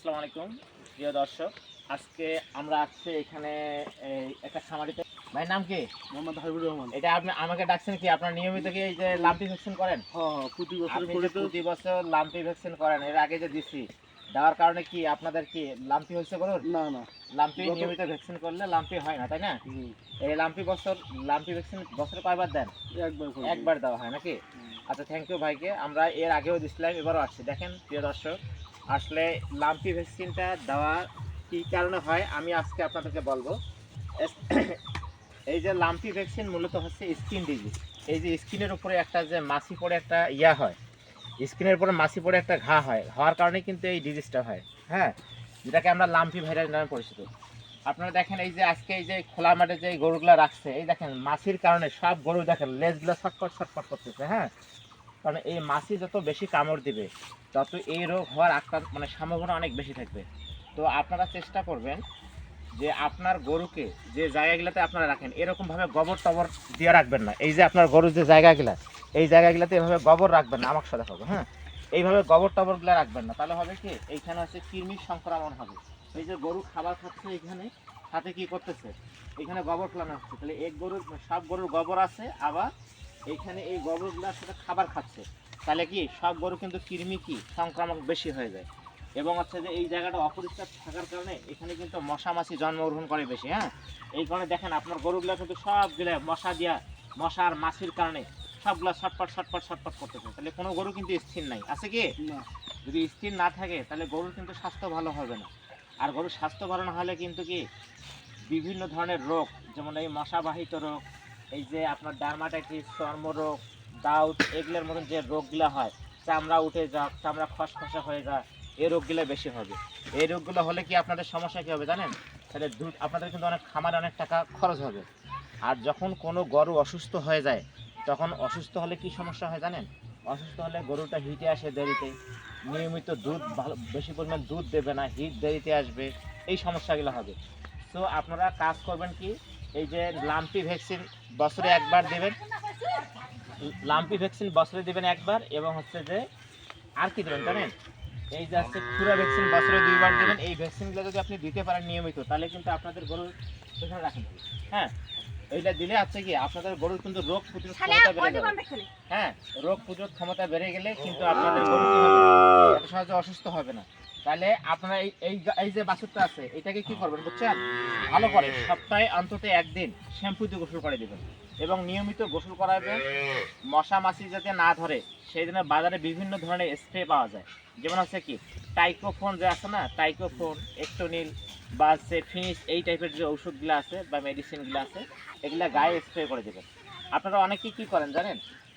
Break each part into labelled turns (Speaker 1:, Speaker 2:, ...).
Speaker 1: আসসালামু আলাইকুম প্রিয় দর্শক। আজকে আমরা আসছি এখানে একটা খামারিতে। ভাই নাম কি?
Speaker 2: মোহাম্মদ হাবিবুর রহমান।
Speaker 1: এটা আপনি আমাকে ডাকছেন কি? আপনার নিয়মিত কি এই যে লাম্পি ভ্যাকসিন করেন?
Speaker 2: হ্যাঁ, প্রতি বছর
Speaker 1: আপনি
Speaker 2: করে
Speaker 1: যে
Speaker 2: তো।
Speaker 1: প্রতি বছর লাম্পি ভ্যাকসিন করেন, এর আগে যে দিছি দেওয়ার কারণে কি আপনাদের কি লাম্পি হয়েছে গরুর?
Speaker 2: না না,
Speaker 1: লাম্পি নিয়মিত ভ্যাকসিন করলে লাম্পি হয় না, তাই না? এই লাম্পি ভ্যাকসিন বছরে কয়বার দেন?
Speaker 2: একবার করে
Speaker 1: একবার দেওয়া হয় নাকি? আচ্ছা, থ্যাংক ইউ ভাইকে। আমরা এর আগেও দিছিলাম, এবারও আসছি। দেখেন প্রিয় দর্শক, আসলে লাম্পি ভ্যাকসিনটা দেওয়া কী কারণে হয় আমি আজকে আপনাদেরকে বলবো। এই যে লাম্পি ভ্যাকসিন মূলত হচ্ছে স্কিন ডিজিজ। এই যে স্কিনের উপরে একটা যে মাছি পড়ে একটা ইয়া হয়, স্কিনের উপরে মাছি পড়ে একটা ঘা হয়, হওয়ার কারণে কিন্তু এই ডিজিজটা হয়। হ্যাঁ, যেটাকে আমরা লাম্পি ভাইরাস নামে পরিচিত। আপনারা দেখেন এই যে আজকে এই যে খোলা মাঠে যে গরুগুলা রাখছে, এই দেখেন মাছির কারণে সব গরু দেখেন লেজগুলো ছটফট ছটফট করতেছে। হ্যাঁ, কারণ এই মাছি যত বেশি কামড় দিবে তত এই রোগ হওয়ার মানে সম্ভাবনা অনেক বেশি থাকবে। তো আপনারা চেষ্টা করবেন যে আপনার গরুকে যে জায়গাগুলোতে আপনারা রাখেন এরকমভাবে গোবর টবর দিয়ে রাখবেন না। এই যে আপনার গরুর যে জায়গাগুলা, এই জায়গাগুলোতে এভাবে গোবর রাখবেন না। আমার সাথে হবে, হ্যাঁ, এইভাবে গোবর টবরগুলো রাখবেন না। তাহলে হবে কি, এইখানে হচ্ছে কৃমির সংক্রমণ হবে। এই যে গরু খাবার খাচ্ছে, এইখানে সাথে কি করতেছে, এখানে গোবর ফেলানো হচ্ছে। তাহলে এক গরুর সব গরুর গোবর আছে, আবার এইখানে এই গোবরগুলোর সাথে খাবার খাচ্ছে। তাহলে কি সব গরু কিন্তু কৃমি কি সংক্রামক বেশি হয়ে যায়। এবং হচ্ছে যে এই জায়গাটা অপরিষ্কার থাকার কারণে এখানে কিন্তু মশা মাছি জন্মগ্রহণ করে বেশি। হ্যাঁ, এই কারণে দেখেন আপনার গরুগুলো কিন্তু সবগুলো মশা দিয়া, মশার মাছির কারণে সবগুলো ছটপট ছটপট ছটপট করতেছে। তাহলে কোনো গরু কিন্তু স্থির নাই, আছে কি?
Speaker 2: না।
Speaker 1: যদি স্থির না থাকে তাহলে গরুর কিন্তু স্বাস্থ্য ভালো হবে না। আর গরুর স্বাস্থ্য ভালো না হলে কিন্তু কি বিভিন্ন ধরনের রোগ, যেমন এই মশাবাহিত রোগ, এই যে আপনার ডার্মাটাইটিস, চর্মরোগ, দাউট, এগুলোর মতন যে রোগগুলো হয়, চামড়া উঠে যাক, চামড়া খসখসা হয়ে যায়, এই রোগগুলো বেশি হবে। এই রোগগুলো হলে কি আপনাদের সমস্যা কী হবে জানেন? তাহলে দুধ আপনাদের কিন্তু অনেক খামারে অনেক টাকা খরচ হবে। আর যখন কোনো গরু অসুস্থ হয়ে যায়, তখন অসুস্থ হলে কি সমস্যা হয় জানেন? অসুস্থ হলে গরুটা হিটে আসে দেরিতে, নিয়মিত দুধ ভালো বেশি পরিমাণ দুধ দেবে না, হিট দেরিতে আসবে, এই সমস্যাগুলো হবে। তো আপনারা কাজ করবেন কি, এই যে লাম্পি ভ্যাকসিন বছরে একবার দেবেন, লাম্পি ভ্যাকসিন বছরে দেবেন একবার, এবং হচ্ছে যে আর কি দেবেন জানেন? এই যে হচ্ছে খুরা ভ্যাকসিন বছরে 2বার দেবেন। এই ভ্যাকসিনগুলো যদি আপনি দিতে পারেন নিয়মিত, তাহলে কিন্তু আপনাদের গরুর এখানে রাখেন। হ্যাঁ, এইটা দিলে হচ্ছে কি আপনাদের গরুর কিন্তু রোগ প্রতিরোধ ক্ষমতা বেড়ে যাবে। হ্যাঁ, রোগ প্রতিরোধ ক্ষমতা বেড়ে গেলে কিন্তু আপনাদের গরু কি হবে, এত সহজে অসুস্থ হবে না। তাহলে আপনারা এই এই এই যে বাছুরটা আছে, এটাকে কি করবেন বুঝছেন? ভালো করে সপ্তাহে অন্তত একদিন শ্যাম্পু দিয়ে গোসল করে দেবেন, এবং নিয়মিত গোসল করাবেন। মশা মাছি যাতে না ধরে সেই জন্য বাজারে বিভিন্ন ধরনের স্প্রে পাওয়া যায়। যেমন হচ্ছে কি টাইকোফোন যে আছে না, টাইকোফোন, এক্টোনিল বা হচ্ছে ফিনিশ, এই টাইপের যে ওষুধগুলো আছে বা মেডিসিনগুলো আছে, এগুলা গায়ে স্প্রে করে দেবেন। আপনারা অনেকেই কী করেন জানেন?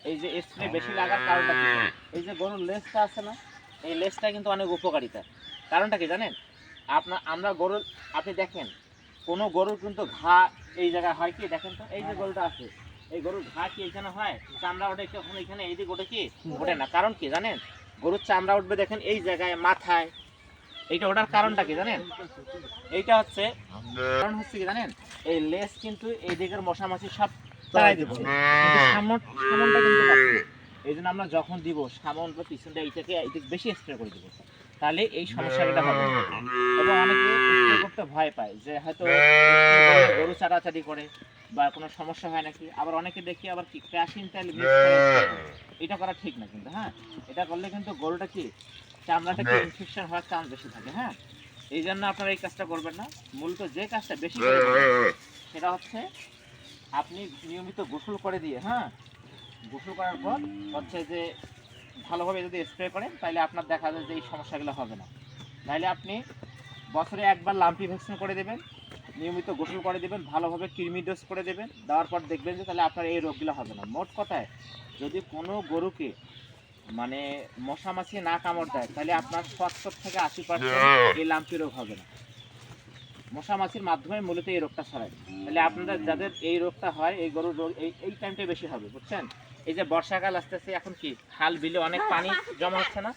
Speaker 1: এই যে স্প্রে বেশি লাগার কারণটা কি, এই যে গরুর লেজটা আছে না, এই লেজটা কিন্তু অনেক উপকারিতা। কারণটা কি জানেন? আমরা গরুর, আপনি দেখেন কোনো গরুর কিন্তু ঘা এই জায়গায় হয় কি, দেখেন তো এই যে গরুটা আছে, এই গরুর ঘা কি এখানে হয়? চামড়া ওঠে কখন এখানে, এই দিকে ওঠে কি? ওঠে না। কারণ কি জানেন? গরুর চামড়া উঠবে দেখেন এই জায়গায়, মাথায়। এইটা ওঠার কারণটা কি জানেন? এইটা হচ্ছে কারণ হচ্ছে কি জানেন? এই লেজ কিন্তু এই দিকের মশা মাছি সব তাড়াই দিচ্ছে, কিন্তু সামনটা কিন্তু পাচ্ছে না। এই জন্য আমরা যখন দিব সামন বা পিছনটা এইটাকে বেশি স্প্রে করে দিব, তাহলে এই সমস্যাটা হবে না। এবং অনেকে স্প্রে করতে ভয় পায় যে হয়তো গরু চাটাচাটি করে বা কোনো সমস্যা হয় নাকি। আবার অনেকে দেখি আবার কি ক্রাশিং তেল মিক্স করে spray করে। এটা করা ঠিক না কিন্তু। হ্যাঁ, এটা করলে কিন্তু গরুটা কি চামড়াটা কি ইনফেকশন হওয়ার চান্স বেশি থাকে। হ্যাঁ, এই জন্য আপনারা এই কাজটা করবেন না। মূলত যে কাজটা বেশি করে করবেন সেটা হচ্ছে আপনি নিয়মিত গোসল করে দিয়ে, হ্যাঁ, গোসল করার পর হচ্ছে যে ভালোভাবে যদি স্প্রে করেন, তাহলে আপনার দেখা যায় যে এই সমস্যাগুলো হবে না। নাহলে আপনি বছরে একবার লাম্পি ভ্যাকসিন করে দেবেন, নিয়মিত গোসল করে দেবেন, ভালোভাবে কৃমি ডোজ করে দেবেন, দেওয়ার পর দেখবেন যে তাহলে আপনার এই রোগগুলো হবে না। মোট কথায় যদি কোনো গরুকে মানে মশা মাছি না কামড় দেয়, তাহলে আপনার 70 থেকে 80% এই লাম্পি রোগ হবে না। মশা মাছির মাধ্যমে মূলত এই রোগটা ছড়ায়। তাহলে আপনাদের যাদের এই রোগটা হয়, এই গরুর রোগ এই টাইমটা বেশি হবে, বুঝছেন? এই যে বর্ষাকাল আসতেছে, এখন কি খাল বিলে অনেক পানি জমা হচ্ছে না,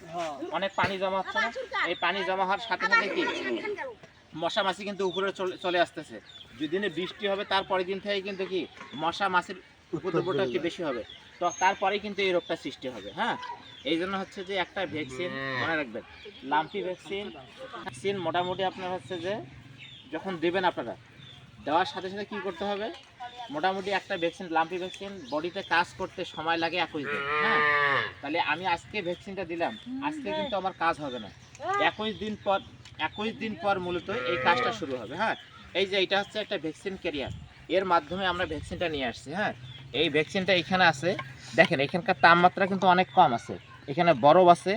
Speaker 1: অনেক পানি জমা হচ্ছে না। এই পানি জমা হওয়ার সাথে সাথে কি মশা মাছি কিন্তু উপরে চলে আসতেছে। দুদিনে বৃষ্টি হবে, তার পরের দিন থেকে কিন্তু কি মশা মাছির উপদ্রবটা কি বেশি হবে। তো তারপরেই কিন্তু এই রোগটা সৃষ্টি হবে। হ্যাঁ, এই জন্য হচ্ছে যে একটা ভ্যাকসিন মনে রাখবেন, লাম্পি ভ্যাকসিন মোটামুটি আপনার হচ্ছে যে যখন দেবেন আপনারা, দেওয়ার সাথে সাথে কী করতে হবে, মোটামুটি একটা ভ্যাকসিন লাম্পি ভ্যাকসিন বডিতে কাজ করতে সময় লাগে 21 দিন। হ্যাঁ, তাহলে আমি আজকে ভ্যাকসিনটা দিলাম, আজকে কিন্তু আমার কাজ হবে না, 21 দিন পর মূলত এই কাজটা শুরু হবে। হ্যাঁ, এই যে এটা হচ্ছে একটা ভ্যাকসিন ক্যারিয়ার, এর মাধ্যমে আমরা ভ্যাকসিনটা নিয়ে আসছি। হ্যাঁ, এই ভ্যাকসিনটা এখানে আছে, দেখেন এখানকার তাপমাত্রা কিন্তু অনেক কম আছে, এখানে বরফ আছে,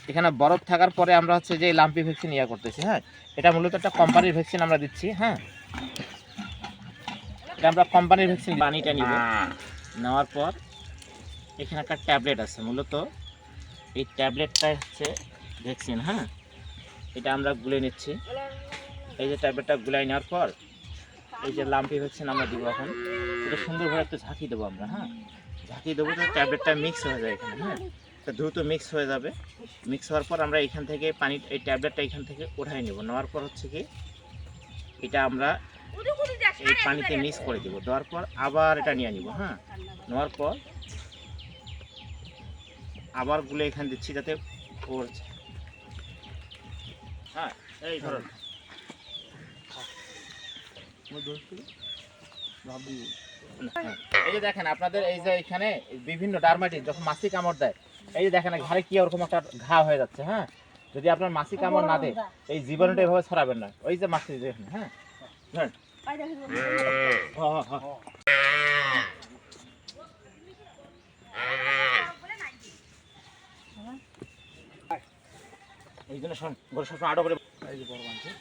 Speaker 1: এখানে বরফ থাকার পরে আমরা হচ্ছে যে এই লাম্পি ভ্যাকসিন ইয়া করতেছি। হ্যাঁ, এটা মূলত একটা কোম্পানির ভ্যাকসিন আমরা দিচ্ছি। হ্যাঁ, এটা আমরা কোম্পানির ভ্যাকসিন, পানিটা নিব, নেওয়ার পর এখানে একটা ট্যাবলেট আছে, মূলত এই ট্যাবলেটটা হচ্ছে ভ্যাকসিন। হ্যাঁ, এটা আমরা গুলে নিচ্ছি, এই যে ট্যাবলেটটা গুলাই নেওয়ার পর এই যে লাম্পি ভ্যাকসিন আমরা দিব এখন, এটা সুন্দরভাবে একটু ঝাঁকি দেবো আমরা। হ্যাঁ, ঝাঁকি দেবো তো ট্যাবলেটটা মিক্স হয়ে যায় এখানে। হ্যাঁ, তো দ্রুত মিক্স হয়ে যাবে, মিক্স হওয়ার পর আমরা এখান থেকে পানি, এই ট্যাবলেটটা এখান থেকে উঠাই নেব, নেওয়ার পর হচ্ছে কি এটা আমরা এই পানিতে মিক্স করে দেবো, দেওয়ার পর আবার এটা নিয়ে নিব। হ্যাঁ, নেওয়ার পর আবার গুলো এখানে দিচ্ছি যাতে ওর, হ্যাঁ এই ধরুন এই যে দেখেন আপনাদের এই যে এখানে বিভিন্ন ডারমাটিস যখন মাছি কামড় দেয়, এই যে দেখেন ঘাড়ে কি ওরকম একটা ঘা হয়ে যাচ্ছে। হ্যাঁ, যদি আপনার মাছি কামড় না দেয় এই জীবাণুটা এভাবে ছড়াবেন না, ওই যে মাছি দেখেন। হ্যাঁ, হ্যাঁ, এই জন্য শোন গরু সবসময় আড়ো করে এই যে বড় মানছে।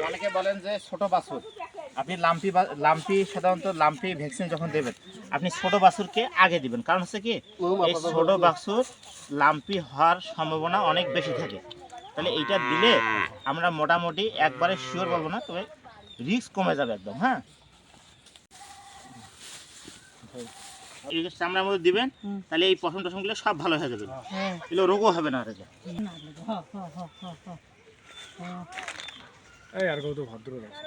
Speaker 1: অনেকে বলেন যে ছোট বাছুর, আপনি লাম্পি সাধারণত লাম্পি ভ্যাকসিন যখন দেবেন আপনি ছোট বাছুরকে আগে দিবেন, কারণ হচ্ছে কি এই ছোট বাছুর লাম্পি হওয়ার সম্ভাবনা অনেক বেশি থাকে। তাহলে এইটা দিলে আমরা মোটামুটি একবারে শিওর বলবো না, তবে রিস্ক কমে যাবে একদম। হ্যাঁ, এই যে চামড়ার মধ্যে দিবেন, তাহলে এই পশম টশমগুলো সব ভালো হয়ে যাবে, এগুলো রোগও হবে না।
Speaker 2: এই আর কত ভদ্র আছে।